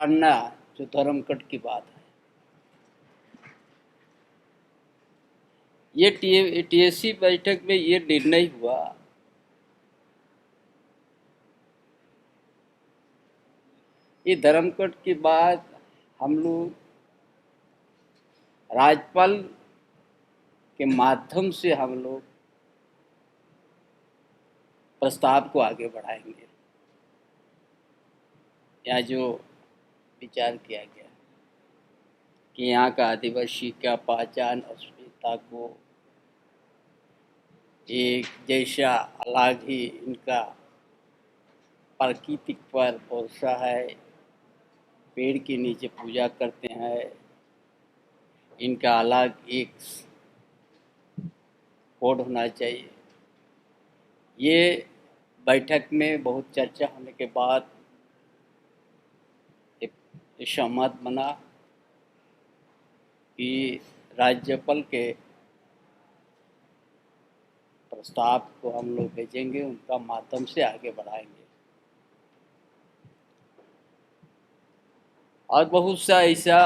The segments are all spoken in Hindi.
अन्ना जो धर्मकट की बात है, ये टीएससी बैठक में ये निर्णय हुआ ये धर्मकट की बात हम लोग राज्यपाल के माध्यम से हम लोग प्रस्ताव को आगे बढ़ाएंगे। यहाँ जो विचार किया गया कि यहाँ का आदिवासी का पहचान अस्मिता को एक जैसा अलग ही इनका प्राकृतिक पर भरोसा है, पेड़ के नीचे पूजा करते हैं, इनका अलग एक कोड होना चाहिए। ये बैठक में बहुत चर्चा होने के बाद एक सहमत बना कि राज्यपाल के प्रस्ताव को हम लोग भेजेंगे, उनका माध्यम से आगे बढ़ाएंगे। और बहुत सा ऐसा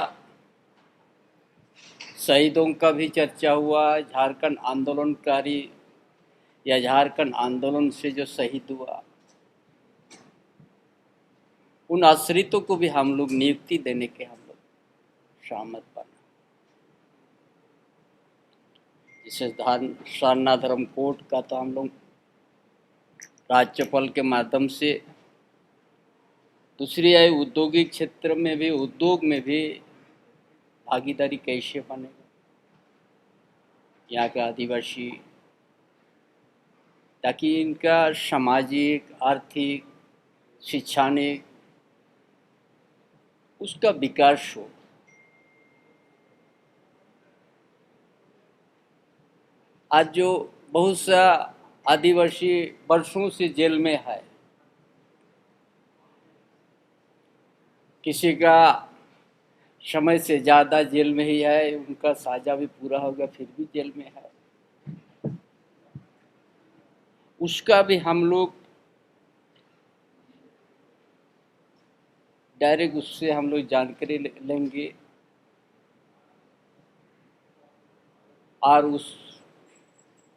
शहीदों का भी चर्चा हुआ, झारखंड आंदोलनकारी या झारखंड आंदोलन से जो शहीद हुआ उन आश्रितों को भी हम लोग नियुक्ति देने के हम लोग सहमत बना। जिसे सारनाथ धर्म कोर्ट का तो हम लोग राज्यपाल के माध्यम से, दूसरी है औद्योगिक क्षेत्र में भी, उद्योग में भी भागीदारी कैसे बनेगा यहाँ के आदिवासी, ताकि इनका सामाजिक, आर्थिक, शैक्षणिक उसका विकास हो। आज जो बहुत सा आदिवासी वर्षों से जेल में है, किसी का समय से ज़्यादा जेल में ही है, उनका साजा भी पूरा हो गया फिर भी जेल में है, उसका भी हम लोग डायरेक्ट उससे हम लोग जानकारी लेंगे और उस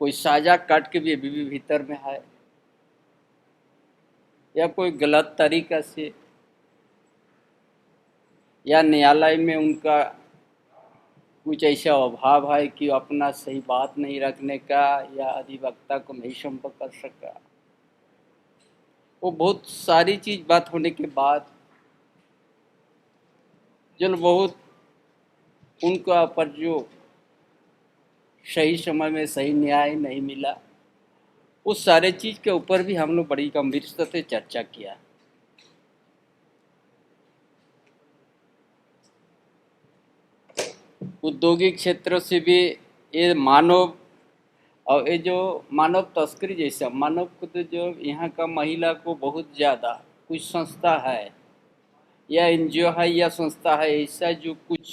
कोई साजा काट के भी अभी भी भीतर में है या कोई गलत तरीका से या न्यायालय में उनका कुछ ऐसा अभाव है कि अपना सही बात नहीं रखने का या अधिवक्ता को नहीं संपर्क कर सका, वो बहुत सारी चीज़ बात होने के बाद जो बहुत उनका पर जो सही समय में सही न्याय नहीं मिला, उस सारे चीज़ के ऊपर भी हम लोग बड़ी गंभीरता से चर्चा किया। औद्योगिक क्षेत्र से भी ये मानव और ये जो मानव तस्करी जैसा मानव को तो जो यहाँ का महिला को बहुत ज़्यादा कुछ संस्था है या एनजीओ है या संस्था है, ऐसा जो कुछ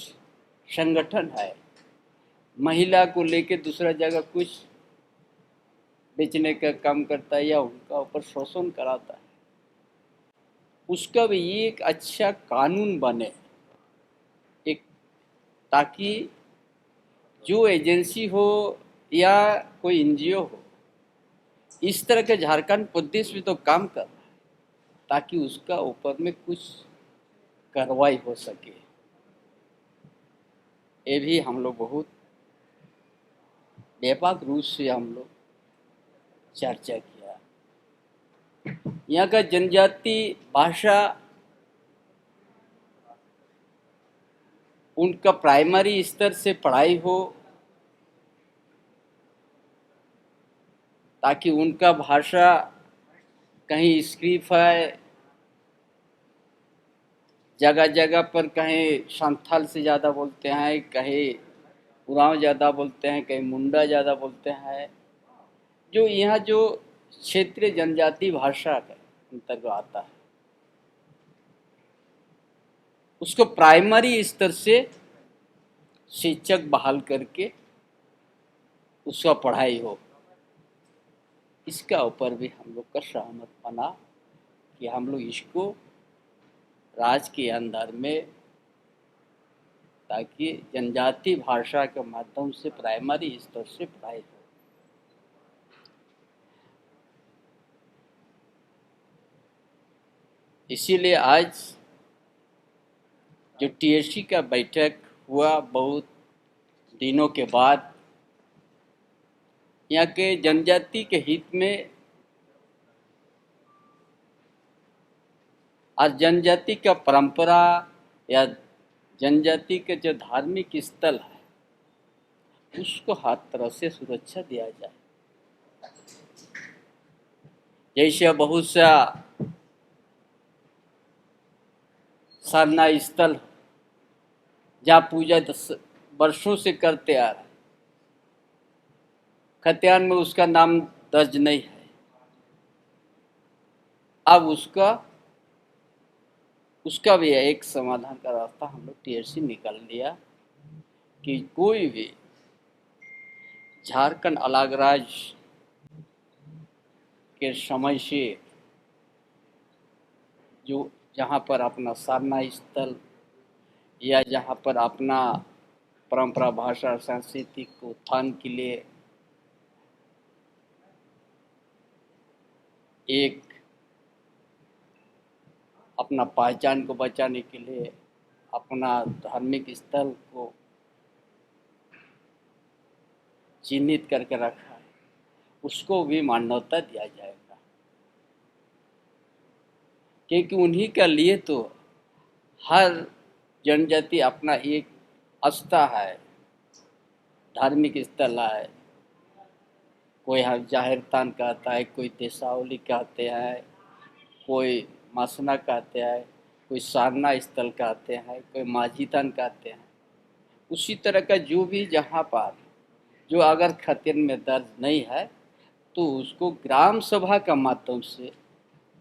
संगठन है महिला को लेके दूसरा जगह कुछ बेचने का काम करता है या उनका ऊपर शोषण कराता है, उसका भी एक अच्छा कानून बने, एक ताकि जो एजेंसी हो या कोई एनजीओ हो इस तरह के झारखंड प्रदेश में तो काम कर रहा है, ताकि उसका ऊपर में कुछ कार्रवाई हो सके। ये भी हम लोग बहुत व्यापक रूप से हम लोग चर्चा किया। यहाँ का जनजाति भाषा उनका प्राइमरी स्तर से पढ़ाई हो, ताकि उनका भाषा कहीं स्क्रिप्ट है, जगह जगह पर कहीं संथाल से ज़्यादा बोलते हैं, कहीं उरांव ज़्यादा बोलते हैं, कहीं मुंडा ज़्यादा बोलते हैं, जो यहाँ जो क्षेत्रीय जनजाति भाषा के अंतर्गत आता है उसको प्राइमरी स्तर से शिक्षक बहाल करके उसका पढ़ाई हो। इसका ऊपर भी हम लोग का सहमत बना कि हम लोग इसको राज्य के अंदर में, ताकि जनजाति भाषा के माध्यम से प्राइमरी स्तर से पढ़ाई हो। इसीलिए आज जो टीएससी का बैठक हुआ, बहुत दिनों के बाद यहाँ के जनजाति के हित में और जनजाति का परंपरा या जनजाति के जो धार्मिक स्थल है उसको हर तरह से सुरक्षा दिया जाए। जैसे बहुत सा साधना स्थल जहाँ पूजा 10 वर्षों से करते आ रहे, खतियान में उसका नाम दर्ज नहीं है। अब उसका भी एक समाधान का रास्ता हम लोग टीएससी निकाल लिया कि कोई भी झारखंड अलग राज्य के समय से जो जहाँ पर अपना साधना स्थल या जहाँ पर अपना परंपरा, भाषा, संस्कृति को उत्थान के लिए एक अपना पहचान को बचाने के लिए अपना धार्मिक स्थल को चिन्हित करके रखा है, उसको भी मान्यता दिया जाएगा। क्योंकि उन्हीं के लिए तो हर जनजाति अपना एक आस्था है, धार्मिक स्थल है। कोई हर जाहिर तान कहता है, कोई देसावली कहते हैं, कोई मसना कहते हैं, कोई साधना स्थल कहते हैं, कोई माझी तान कहते हैं। उसी तरह का जो भी जहाँ पर जो अगर खतियन में दर्ज नहीं है तो उसको ग्राम सभा का माध्यम से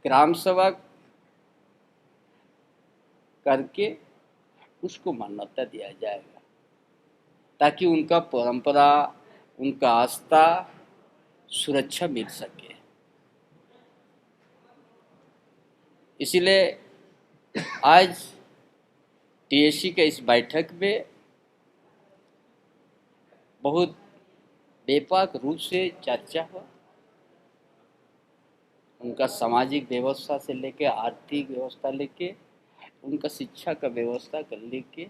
ग्राम सभा करके उसको मान्यता दिया जाएगा, ताकि उनका परंपरा, उनका आस्था सुरक्षा मिल सके। इसलिए आज टीएससी के इस बैठक में बहुत व्यापक रूप से चर्चा हुआ। उनका सामाजिक व्यवस्था से लेके आर्थिक व्यवस्था लेके उनका शिक्षा का व्यवस्था कर लेके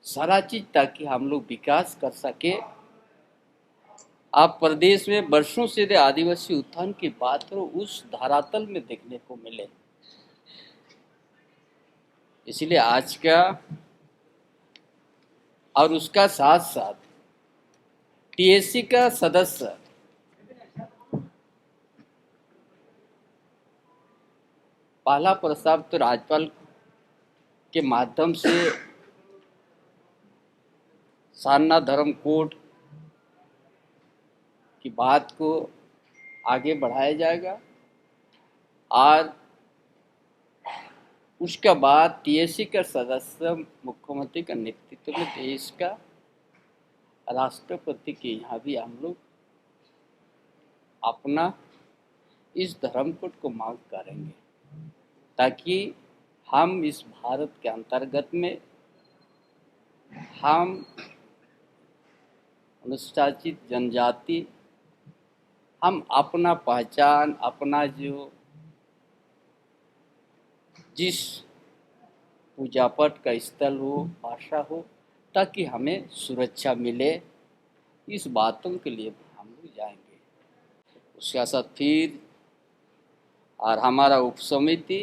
सारा चीज, ताकि हम लोग विकास कर सके। आप प्रदेश में वर्षों से आदिवासी उत्थान की बात करो, उस धरातल में देखने को मिले। इसलिए आज का और उसका साथ साथ टीएससी का सदस्य पहला प्रस्ताव तो राज्यपाल के माध्यम से सारनाथ धर्म कोड की बात को आगे बढ़ाया जाएगा और उसके बाद टीएससी का सदस्य मुख्यमंत्री का नेतृत्व में देश का राष्ट्रपति के यहाँ भी हम लोग अपना इस धर्म कोड को मांग करेंगे, ताकि हम इस भारत के अंतर्गत में हम अनुसूचित जनजाति हम अपना पहचान, अपना जो जिस पूजा पाठ का स्थल हो, भाषा हो, ताकि हमें सुरक्षा मिले। इस बातों के लिए हम लोग जाएंगे। उसके साथ फिर और हमारा उप समिति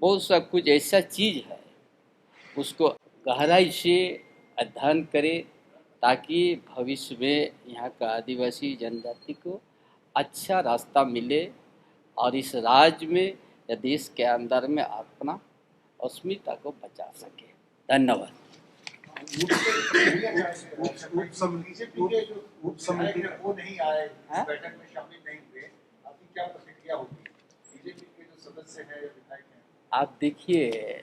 बहुत सा कुछ ऐसा चीज़ है उसको गहराई से अध्ययन करे, ताकि भविष्य में यहाँ का आदिवासी जनजाति को अच्छा रास्ता मिले और इस राज्य में या देश के अंदर में अपना अस्मिता को बचा सके। धन्यवाद। उप समिति वो नहीं आए, बैठक में शामिल नहीं हुए, आपकी क्या प्रतिक्रिया होगी? बीजेपी के जो सदस्य हैं या विधायक हैं, आप देखिए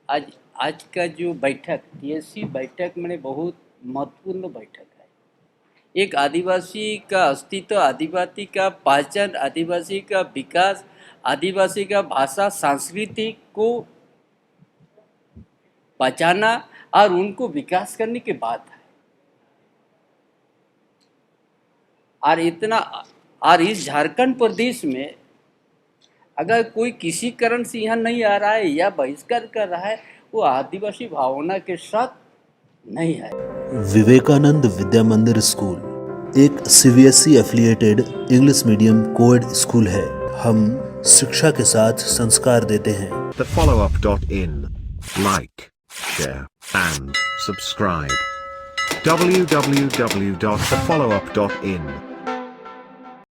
आज का जो बैठक टीएससी बैठक में बहुत महत्वपूर्ण बैठक है। एक आदिवासी का अस्तित्व, आदिवासी का पहचान, आदिवासी का विकास आदिवासी का भाषा संस्कृति को बचाना और उनको विकास करने की बात है। और इस झारखंड प्रदेश में अगर कोई किसी कारण से यहाँ नहीं आ रहा है या बहिष्कार कर रहा है, वो आदिवासी भावना के साथ नहीं है। विवेकानंद विद्या मंदिर स्कूल एक CBSE affiliated English medium coed school है। हम शिक्षा के साथ संस्कार देते हैं। thefollowup.in. Like, share, and subscribe. www.thefollowup.in